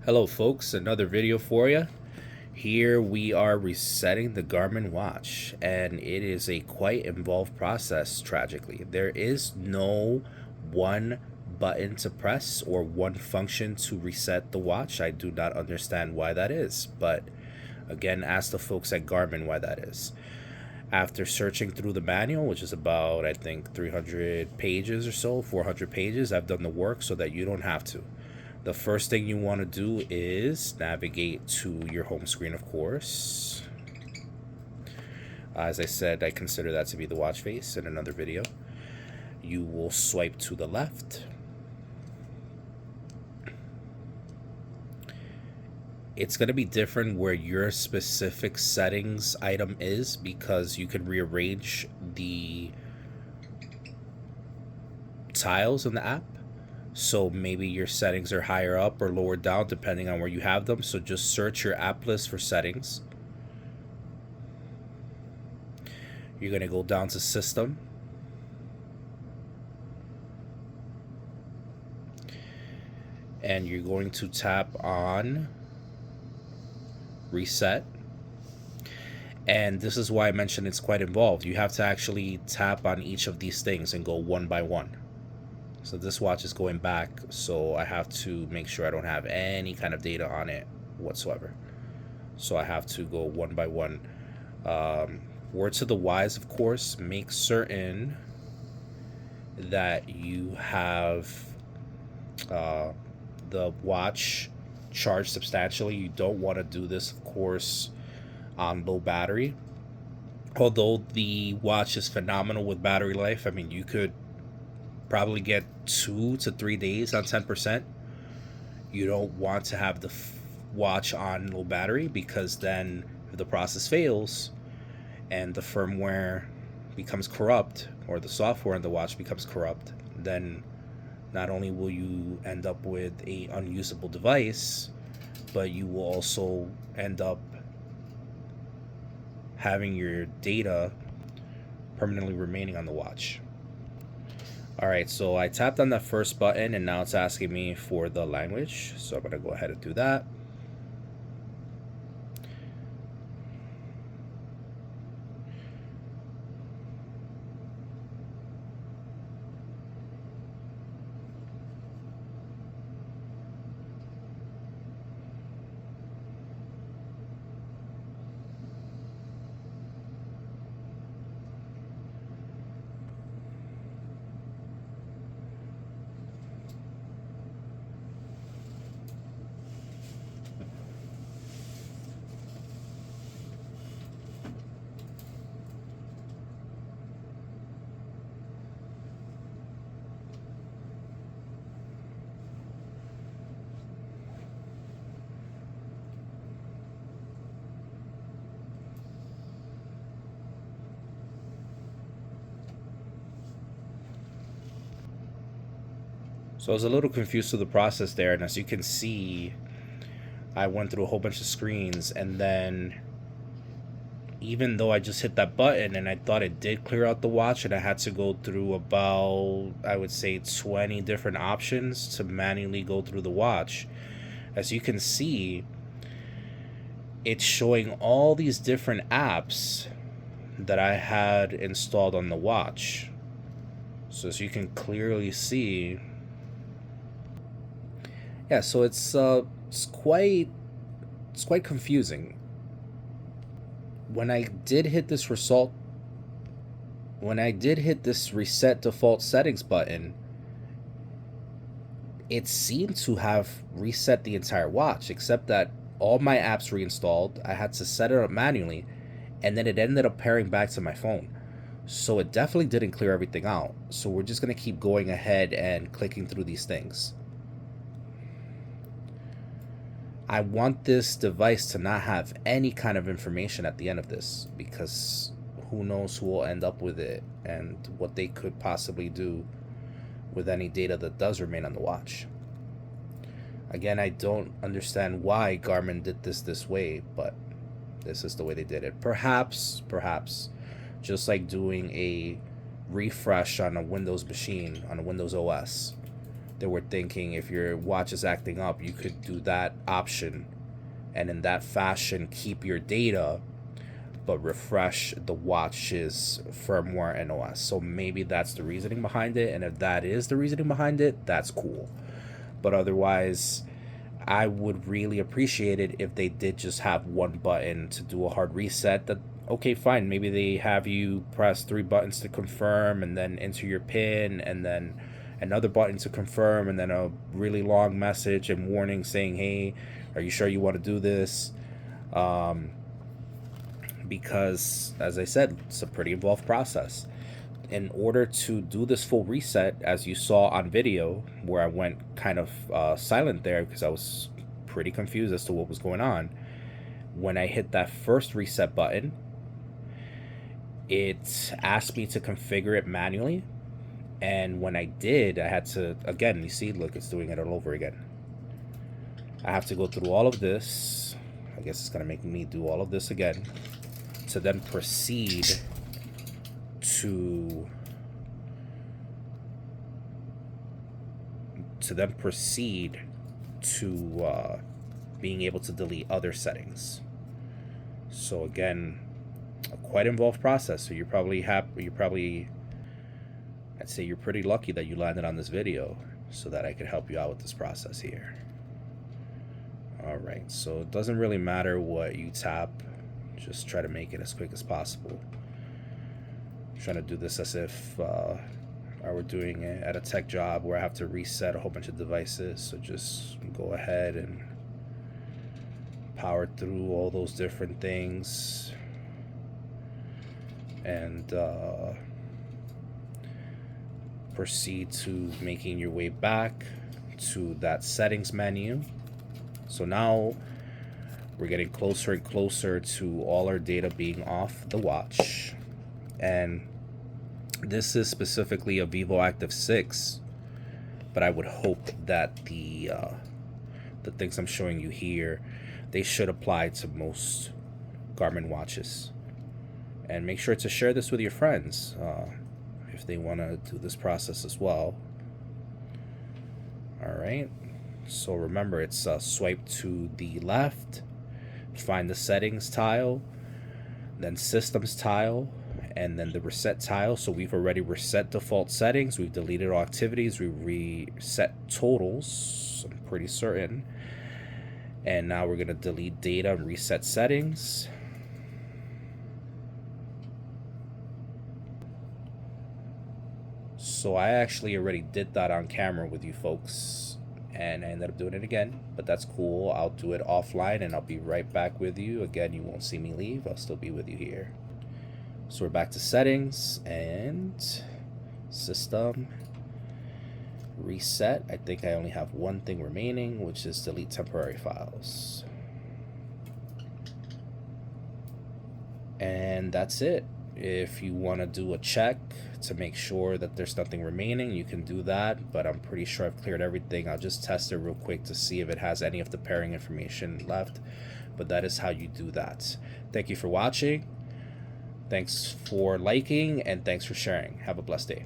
Hello folks, another video for you. Here we are resetting the Garmin watch, and it is a quite involved process, tragically. There is no one button to press or one function to reset the watch. I do not understand why that is, but again, ask the folks at Garmin why that is. After searching through the manual, which is about, I think, 300 pages or so, 400 pages, I've done the work so that you don't have to. The first thing you want to do is navigate to your home screen, of course. As I said, I consider that to be the watch face in another video. You will swipe to the left. It's going to be different where your specific settings item is, because you can rearrange the tiles in the app. So maybe your settings are higher up or lower down depending on where you have them. So just search your app list for settings. You're going to go down to System. And you're going to tap on Reset. And this is why I mentioned it's quite involved. You have to actually tap on each of these things and go one by one. So this watch is going back, so I have to make sure I don't have any kind of data on it whatsoever. So I have to go one by one. Word to the wise, of course, make certain that you have the watch charged substantially. You don't want to do this, of course, on low battery. Although the watch is phenomenal with battery life, I mean, you could probably get 2 to 3 days on 10%. You don't want to have the watch on low battery, because then if the process fails and the firmware becomes corrupt, or the software in the watch becomes corrupt, then not only will you end up with a unusable device, but you will also end up having your data permanently remaining on the watch. Alright, so I tapped on that first button and now it's asking me for the language. So I'm going to go ahead and do that. So I was a little confused with the process there, and as you can see, I went through a whole bunch of screens, and then even though I just hit that button and I thought it did clear out the watch, and I had to go through about, I would say, 20 different options to manually go through the watch. As you can see, it's showing all these different apps that I had installed on the watch. So as you can clearly see, yeah, so it's quite confusing. When I did hit this reset default settings button, it seemed to have reset the entire watch, except that all my apps reinstalled. I had to set it up manually, and then it ended up pairing back to my phone. So it definitely didn't clear everything out. So we're just going to keep going ahead and clicking through these things. I want this device to not have any kind of information at the end of this, because who knows who will end up with it and what they could possibly do with any data that does remain on the watch. Again, I don't understand why Garmin did this way, but this is the way they did it. Perhaps, just like doing a refresh on a Windows machine, on a Windows OS, they were thinking if your watch is acting up, you could do that option, and in that fashion keep your data but refresh the watch's firmware and OS. So maybe that's the reasoning behind it, and if that is the reasoning behind it, that's cool. But otherwise, I would really appreciate it if they did just have one button to do a hard reset. That okay, fine. Maybe they have you press 3 buttons to confirm and then enter your PIN, and then another button to confirm, and then a really long message and warning saying, "Hey, are you sure you want to do this?" Because, as I said, it's a pretty involved process. In order to do this full reset, as you saw on video, where I went kind of silent there because I was pretty confused as to what was going on, when I hit that first reset button, it asked me to configure it manually. And when I did, I had to, again, you see, look, it's doing it all over again. I have to go through all of this. I guess it's going to make me do all of this again to then proceed to being able to delete other settings. So again, a quite involved process. So you're probably I'd say you're pretty lucky that you landed on this video so that I could help you out with this process here. All right, so it doesn't really matter what you tap, just try to make it as quick as possible. I'm trying to do this as if I were doing it at a tech job where I have to reset a whole bunch of devices. So just go ahead and power through all those different things, and proceed to making your way back to that settings menu. So now we're getting closer and closer to all our data being off the watch. And this is specifically a Vivo Active 6, but I would hope that the things I'm showing you here, they should apply to most Garmin watches. And make sure to share this with your friends if they want to do this process as well. All right, so remember, it's swipe to the left, find the settings tile, then systems tile, and then the reset tile. So we've already reset default settings, we've deleted all activities, we reset totals, I'm pretty certain, and now we're going to delete data and reset settings. So I actually already did that on camera with you folks, and I ended up doing it again, but that's cool. I'll do it offline and I'll be right back with you. Again, you won't see me leave, I'll still be with you here. So we're back to settings and system, reset. I think I only have one thing remaining, which is delete temporary files. And that's it. If you want to do a check to make sure that there's nothing remaining, you can do that, but I'm pretty sure I've cleared everything. I'll just test it real quick to see if it has any of the pairing information left, but that is how you do that. Thank you for watching. Thanks for liking, and thanks for sharing. Have a blessed day.